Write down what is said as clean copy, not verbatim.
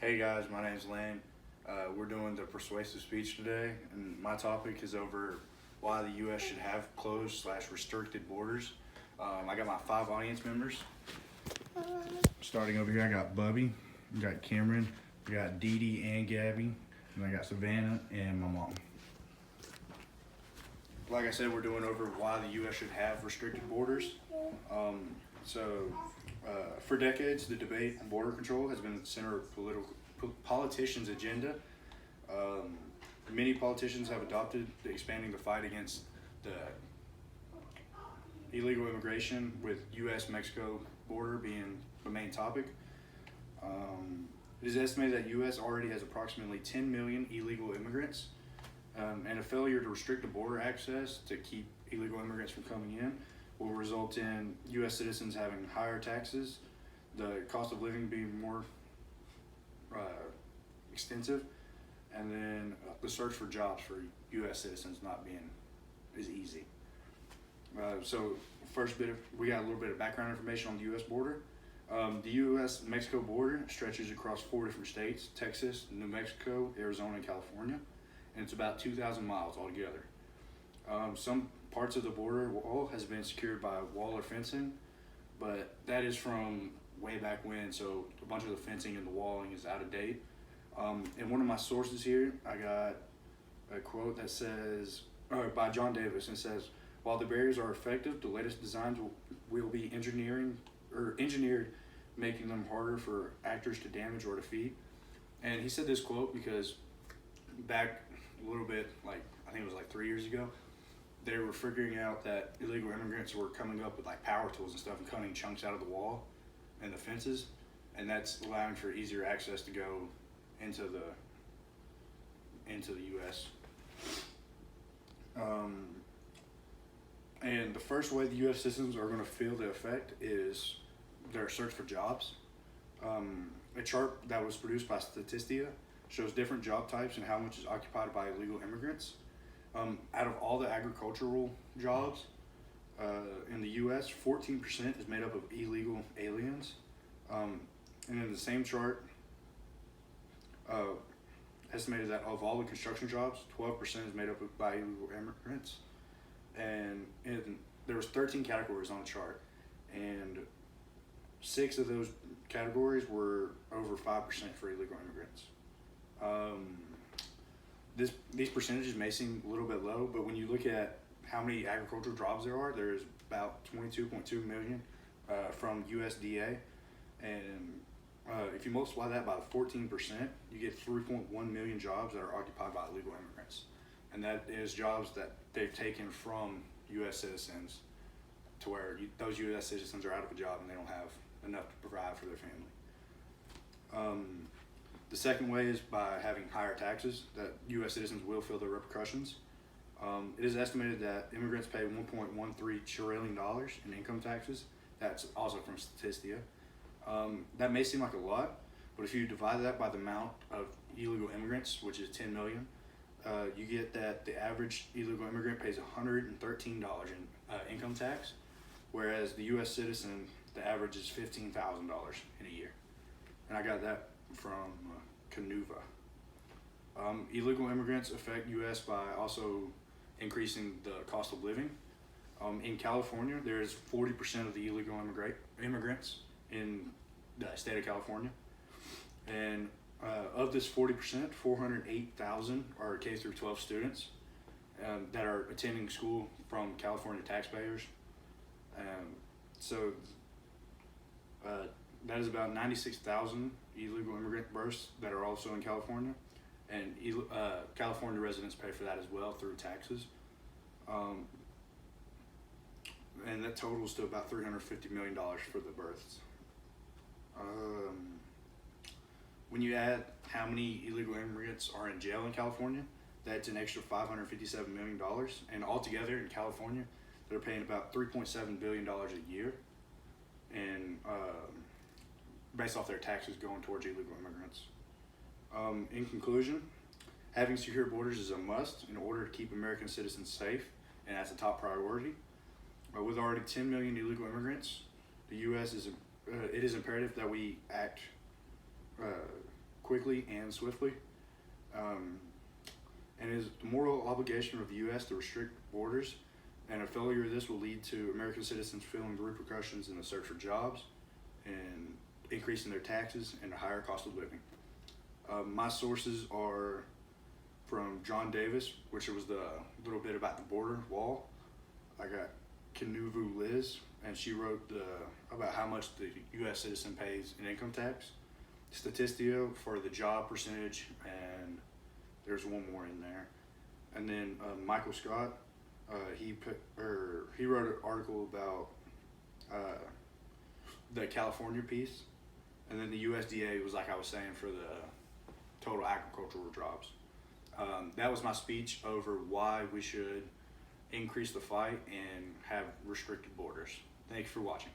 Hey guys, my name's Lane. We're doing the persuasive speech today, and my topic is over why the U.S. should have closed/restricted borders. I got my 5 audience members. Starting over here, I got Bubby, I got Cameron, I got Dee Dee and Gabby, and I got Savannah and my mom. Like I said, we're doing over why the U.S. should have restricted borders. For decades, the debate on border control has been at the center of politicians' agenda. Um, Many politicians have adopted expanding the fight against the illegal immigration, with U.S.-Mexico border being the main topic. It is estimated that U.S. already has approximately 10 million illegal immigrants, and a failure to restrict the border access to keep illegal immigrants from coming in will result in U.S. citizens having higher taxes, the cost of living being more extensive, and then the search for jobs for U.S. citizens not being as easy. We got a little bit of background information on the U.S. border. The U.S.-Mexico border stretches across 4 different states: Texas, New Mexico, Arizona, and California, and it's about 2,000 miles altogether. Some parts of the border wall has been secured by wall or fencing, but that is from way back when, so a bunch of the fencing and the walling is out of date. In one of my sources here, I got a quote that says, by John Davis, and says, "While the barriers are effective, the latest designs will be engineered, making them harder for actors to damage or defeat." And he said this quote because back a little bit, like I think it was like 3 years ago, they were figuring out that illegal immigrants were coming up with like power tools and stuff and cutting chunks out of the wall and the fences, and that's allowing for easier access to go into the U.S. And the first way the U.S. citizens are going to feel the effect is their search for jobs. A chart that was produced by Statistia shows different job types and how much is occupied by illegal immigrants. Out of all the agricultural jobs in the U.S., 14% is made up of illegal aliens. And in the same chart, estimated that of all the construction jobs, 12% is made up by illegal immigrants. And there was 13 categories on the chart, and 6 of those categories were over 5% for illegal immigrants. These percentages may seem a little bit low, but when you look at how many agricultural jobs there's about 22.2 million from USDA, and if you multiply that by 14%, you get 3.1 million jobs that are occupied by illegal immigrants, and that is jobs that they've taken from U.S. citizens, to where those U.S. citizens are out of a job and they don't have enough to provide for their family. The second way is by having higher taxes, that U.S. citizens will feel the repercussions. It is estimated that immigrants pay $1.13 trillion in income taxes. That's also from Statistia. That may seem like a lot, but if you divide that by the amount of illegal immigrants, which is 10 million, you get that the average illegal immigrant pays $113 in income tax, whereas the U.S. citizen, the average is $15,000 in a year. And I got that from Canuva. Illegal immigrants affect U.S. by also increasing the cost of living. In California, there's 40% of the illegal immigrants in the state of California, and of this 40%, 408,000 are K through 12 students that are attending school from California taxpayers. That is about 96,000 illegal immigrant births that are also in California, and California residents pay for that as well through taxes. And that totals to about $350 million for the births. When you add how many illegal immigrants are in jail in California, that's an extra $557 million. And altogether in California, they're paying about $3.7 billion a year, and based off their taxes going towards illegal immigrants. In conclusion, having secure borders is a must in order to keep American citizens safe, and that's a top priority. With already 10 million illegal immigrants, the U.S. it is imperative that we act quickly and swiftly. And it is the moral obligation of the U.S. to restrict borders, and a failure of this will lead to American citizens feeling the repercussions in the search for jobs and increasing their taxes and a higher cost of living. My sources are from John Davis, which was the little bit about the border wall. I got Kinuvu Liz, and she wrote about how much the U.S. citizen pays in income tax. Statistio for the job percentage, and there's one more in there. And then Michael Scott, he wrote an article about the California piece, and then the USDA was, like I was saying, for the total agricultural jobs. That was my speech over why we should increase the fight and have restricted borders. Thank you for watching.